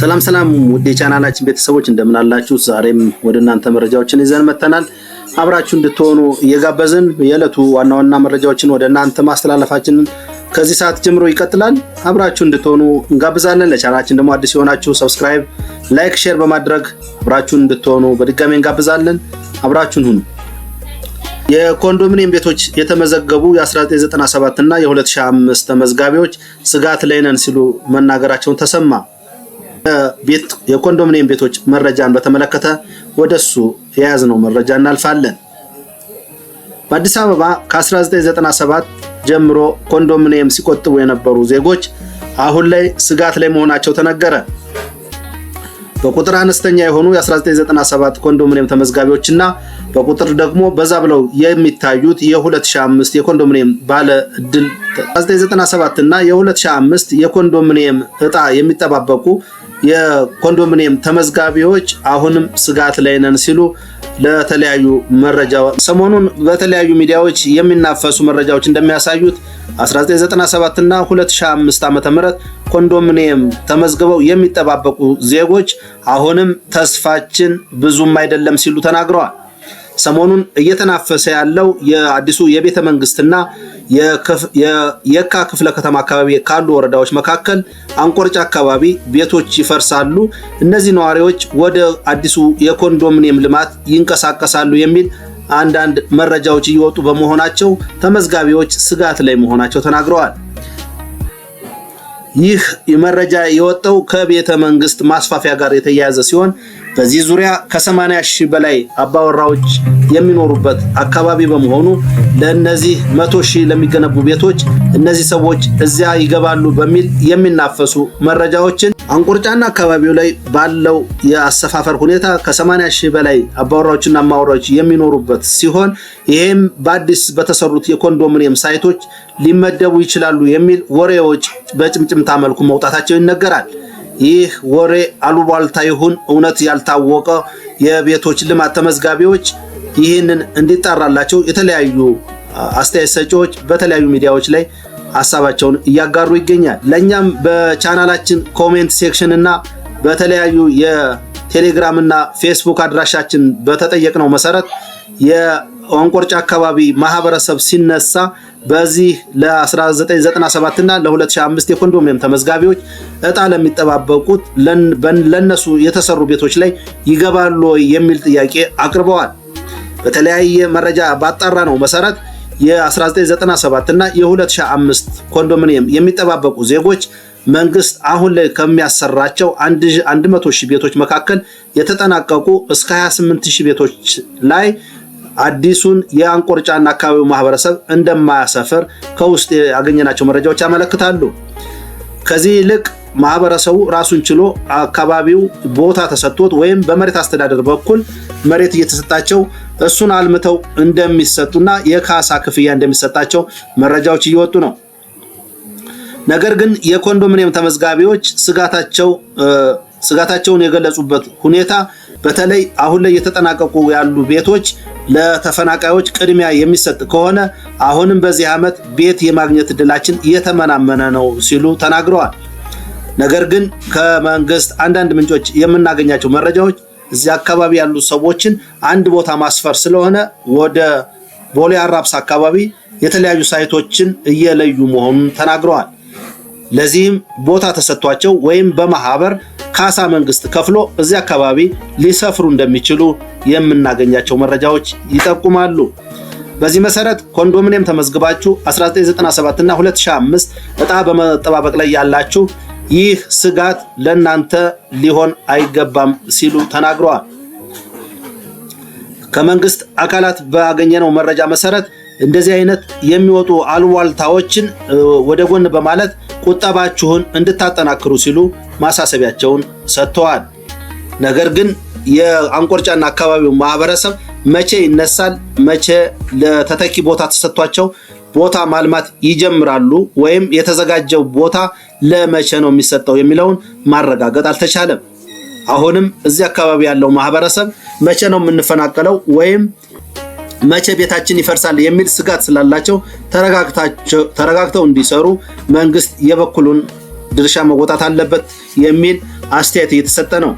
ሰላም ሰላም ውድ የቻናላችን ቤተሰቦች እንደምን አላችሁ? ዛሬም ወደ እናንተ መረጃዎችን ይዘን መተናል። አብራችሁ እንድትሆኑ እየጋበዝን የዕለቱ ዋና ዋና መረጃዎችን ወደ እናንተ ማስተላለፋችንን ከዚህ ሰዓት ጀምሮ ይቀጥላል። አብራችሁ እንድትሆኑ እንጋብዛለን። ለቻናላችን ደግሞ አዲስ የሆናችሁ ሰብስክራይብ፣ ላይክ፣ ሼር በማድረግ አብራችሁ እንድትሆኑ በድጋሚ እንጋብዛለን። አብራችሁን ሁኑ። የኮንዶሚኒየም ቤቶች የተመዘገቡ የ1997 እና የ2005 ተመዝጋቢዎች ስጋት ላይ ነን ሲሉ መናገራቸውን ተሰማ። የኮንዶሚኒየም ቤቶች መረጃን በተመለከተ ወደሱ የያዝነው መረጃ እናልፋለን። በአዲስ አበባ ከ1997 ጀምሮ ኮንዶሚኒየም ሲቆጥቡ የነበሩ ዜጎች አሁን ላይ ስጋት ላይ መሆናቸው ተነገረ። በቁጥር አነስተኛ የሆኑ የ1997 ኮንዶሚኒየም ተመዝጋቢዎችና በቁጥር ደግሞ በዛ ብለው የሚታዩት የ2005 የኮንዶሚኒየም ባለ እድል 1997 እና የ2005 የኮንዶሚኒየም እጣ የሚጠባበቁ የኮንዶሚኒየም ተመዝጋቢዎች አሁንም ስጋት ላይ ነን ሲሉ ለተለያዩ መረጃዎች ሰሞኑን በተለያዩ ሚዲያዎች የሚናፈሱ መረጃዎች እንደሚያሳዩት 1997 እና 2005 ዓ.ም ኮንዶሚኒየም ተመዝግበው የሚጠባበቁ ዜጎች አሁንም ተስፋችን ብዙም አይደለም ሲሉ ተናግረዋል። ሰሞኑን እየተናፈሰ ያለው የአዲሱ የቤተ መንግስትና የየካ ክፍለ ከተማ አካባቢ ካሉ ወረዳዎች መካከል አንቆርጫ አካባቢ ቤቶች ይፈርሳሉ፣ እነዚህ ነዋሪዎች ወደ አዲሱ የኮንዶሚኒየም ልማት ይንቀሳቀሳሉ የሚል አንዳንድ መረጃዎች እየወጡ በመሆናቸው ተመዝጋቢዎች ስጋት ላይ መሆናቸው ተናግረዋል። ይህ መረጃ የወጣው ከቤተ መንግስት ማስፋፊያ ጋር የተያያዘ ሲሆን በዚህ ዙሪያ ከ80 ሺህ በላይ አባወራዎች የሚኖሩበት አካባቢ በመሆኑ ለነዚህ 100 ሺህ ለሚገነቡ ቤቶች እነዚህ ሰዎች እዚያ ይገባሉ በሚል የሚናፈሱ መረጃዎችን አንቆርጫና አካባቢው ላይ ባለው የአሰፋፈር ሁኔታ ከ80 ሺህ በላይ አባወራዎችና ማወራዎች የሚኖሩበት ሲሆን ይሄም በአዲስ በተሰሩት የኮንዶሚኒየም ሳይቶች ሊመደቡ ይችላሉ የሚል ወሬዎች በጭምጭምታ መልኩ መውጣታቸው ይነገራል። ይህ ወሬ አሉባልታ ይሁን እውነት ያልታወቀ የቤቶች ልማት ተመዝጋቢዎች ይህንን እንዲጣራላቸው የተለያዩ አስተያየት ሰጪዎች በተለያዩ ሚዲያዎች ላይ ሐሳባቸውን እያጋሩ ይገኛል። ለኛም በቻናላችን ኮሜንት ሴክሽን እና በተለያዩ የቴሌግራም እና ፌስቡክ አድራሻችን በተጠየቅነው መሰረት የአንቆርጫ አካባቢ ማህበረሰብ ሲነሳ በዚህ ለ1997 እና ለ2005 የኮንዶሚኒየም ተመዝጋቢዎች እጣ ለሚጠባበቁት ለነሱ የተሰሩ ቤቶች ላይ ይገባሉ የሚል ጥያቄ አቅርበዋል። በተለያየ መረጃ ባጣራ ነው መሰረት የ1997 እና የ2005 ኮንዶሚኒየም የሚጠባበቁ ዜጎች መንግስት አሁን ላይ ከሚያሰራቸው 100 ሺህ ቤቶች መካከል የተጠናቀቁ እስከ 28 ሺህ ቤቶች ላይ አዲሱን የአንቆርጫና አካባቢው ማህበረሰብ እንደማያሰፍር ከውስጥ ያገኘናቸው መረጃዎች ያመለክታሉ። ከዚህ ይልቅ ማህበረሰቡ ራሱን ችሎ አካባቢው ቦታ ተሰጥቶት ወይም በመሬት አስተዳደር በኩል መሬት እየተሰጣቸው እሱን አልምተው እንደሚሰጡና የካሳ ክፍያ እንደሚሰጣቸው መረጃዎች እየወጡ ነው። ነገር ግን የኮንዶሚኒየም ተመዝጋቢዎች ስጋታቸውን የገለጹበት ሁኔታ በተለይ አሁን ላይ የተጠናቀቁ ያሉ ቤቶች ለተፈናቃዮች ቅድሚያ የሚሰጥ ከሆነ አሁንም በዚህ ዓመት ቤት የማግኘት እድላችን እየተመናመነ ነው ሲሉ ተናግረዋል። ነገር ግን ከመንግስት አንዳንድ ምንጮች የምናገኛቸው መረጃዎች እዚህ አካባቢ ያሉ ሰዎችን አንድ ቦታ ማስፈር ስለሆነ ወደ ቦሌ አራብሳ አካባቢ የተለያዩ ሳይቶችን እየለዩ መሆኑን ተናግረዋል። ለዚህም ቦታ ተሰጥቷቸው ወይም በማህበር ካሳ መንግስት ከፍሎ እዚህ አካባቢ ሊሰፍሩ እንደሚችሉ የምናገኛቸው መረጃዎች ይጠቁማሉ። በዚህ መሰረት ኮንዶሚኒየም ተመዝግባችሁ 1997 እና 2005 እጣ በመጠባበቅ ላይ ያላችሁ ይህ ስጋት ለናንተ ሊሆን አይገባም ሲሉ ተናግረዋል። ከመንግስት አካላት ባገኘነው መረጃ መሰረት እንደዚህ አይነት የሚወጡ አሉባልታዎችን ወደ ጎን በማለት ቁጠባችሁን እንድታጠናክሩ ሲሉ ማሳሰቢያቸውን ሰጥተዋል። ነገር ግን የአንቆርጫና አካባቢው ማህበረሰብ መቼ ይነሳል፣ መቼ ለተተኪ ቦታ ተሰጥቷቸው ቦታ ማልማት ይጀምራሉ ወይም የተዘጋጀው ቦታ ለመቼ ነው የሚሰጠው የሚለውን ማረጋገጥ አልተቻለም። አሁንም እዚህ አካባቢ ያለው ማህበረሰብ መቼ ነው የምንፈናቀለው ወይም መቼ ቤታችን ይፈርሳል የሚል ስጋት ስላላቸው ተረጋግተው እንዲሰሩ መንግስት የበኩሉን ድርሻ መወጣት አለበት የሚል አስተያየት እየተሰጠ ነው።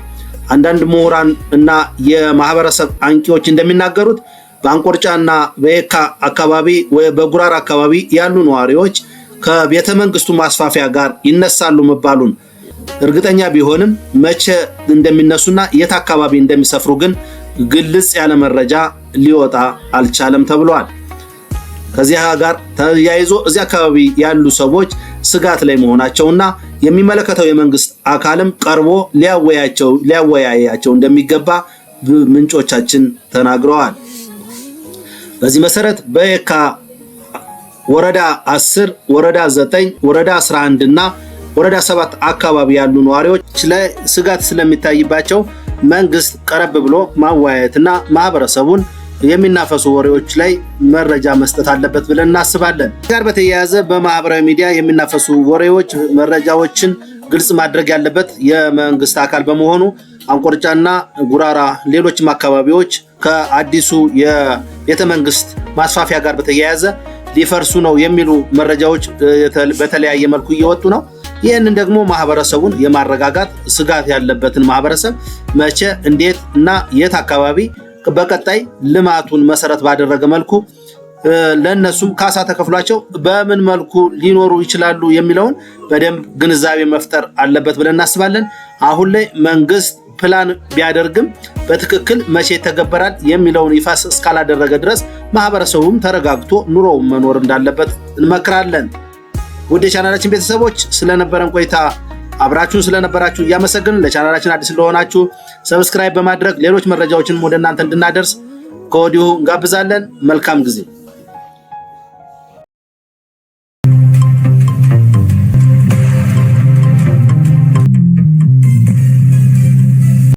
አንዳንድ ምሁራን እና የማህበረሰብ አንቂዎች እንደሚናገሩት በአንቆርጫና በየካ አካባቢ ወይ በጉራራ አካባቢ ያሉ ነዋሪዎች ከቤተ መንግስቱ ማስፋፊያ ጋር ይነሳሉ መባሉን እርግጠኛ ቢሆንም መቼ እንደሚነሱና የት አካባቢ እንደሚሰፍሩ ግን ግልጽ ያለ መረጃ ሊወጣ አልቻለም ተብሏል። ከዚያ ጋር ተያይዞ እዚህ አካባቢ ያሉ ሰዎች ስጋት ላይ መሆናቸውና የሚመለከተው የመንግስት አካልም ቀርቦ ሊያወያያቸው እንደሚገባ ምንጮቻችን ተናግረዋል። በዚህ መሰረት በየካ ወረዳ 10፣ ወረዳ 9፣ ወረዳ 11 እና ወረዳ 7 አካባቢ ያሉ ነዋሪዎች ላይ ስጋት ስለሚታይባቸው መንግስት ቀረብ ብሎ ማወያየትና ማህበረሰቡን የሚናፈሱ ወሬዎች ላይ መረጃ መስጠት አለበት ብለን እናስባለን። ጋር በተያያዘ በማህበራዊ ሚዲያ የሚናፈሱ ወሬዎች መረጃዎችን ግልጽ ማድረግ ያለበት የመንግስት አካል በመሆኑ አንቆርጫና ጉራራ ሌሎችም አካባቢዎች ከአዲሱ የቤተ መንግስት ማስፋፊያ ጋር በተያያዘ ሊፈርሱ ነው የሚሉ መረጃዎች በተለያየ መልኩ እየወጡ ነው። ይህንን ደግሞ ማህበረሰቡን የማረጋጋት ስጋት ያለበትን ማህበረሰብ መቼ፣ እንዴት እና የት አካባቢ በቀጣይ ልማቱን መሰረት ባደረገ መልኩ ለነሱም ካሳ ተከፍሏቸው በምን መልኩ ሊኖሩ ይችላሉ የሚለውን በደንብ ግንዛቤ መፍጠር አለበት ብለን እናስባለን። አሁን ላይ መንግስት ፕላን ቢያደርግም በትክክል መቼ ተገበራል የሚለውን ይፋ እስካላደረገ ድረስ ማህበረሰቡም ተረጋግቶ ኑሮውን መኖር እንዳለበት እንመክራለን። ውድ የቻናላችን ቤተሰቦች ስለነበረን ቆይታ አብራችሁን ስለነበራችሁ እያመሰግንን ለቻናላችን አዲስ ስለሆናችሁ ሰብስክራይብ በማድረግ ሌሎች መረጃዎችን ወደ እናንተ እንድናደርስ ከወዲሁ እንጋብዛለን። መልካም ጊዜ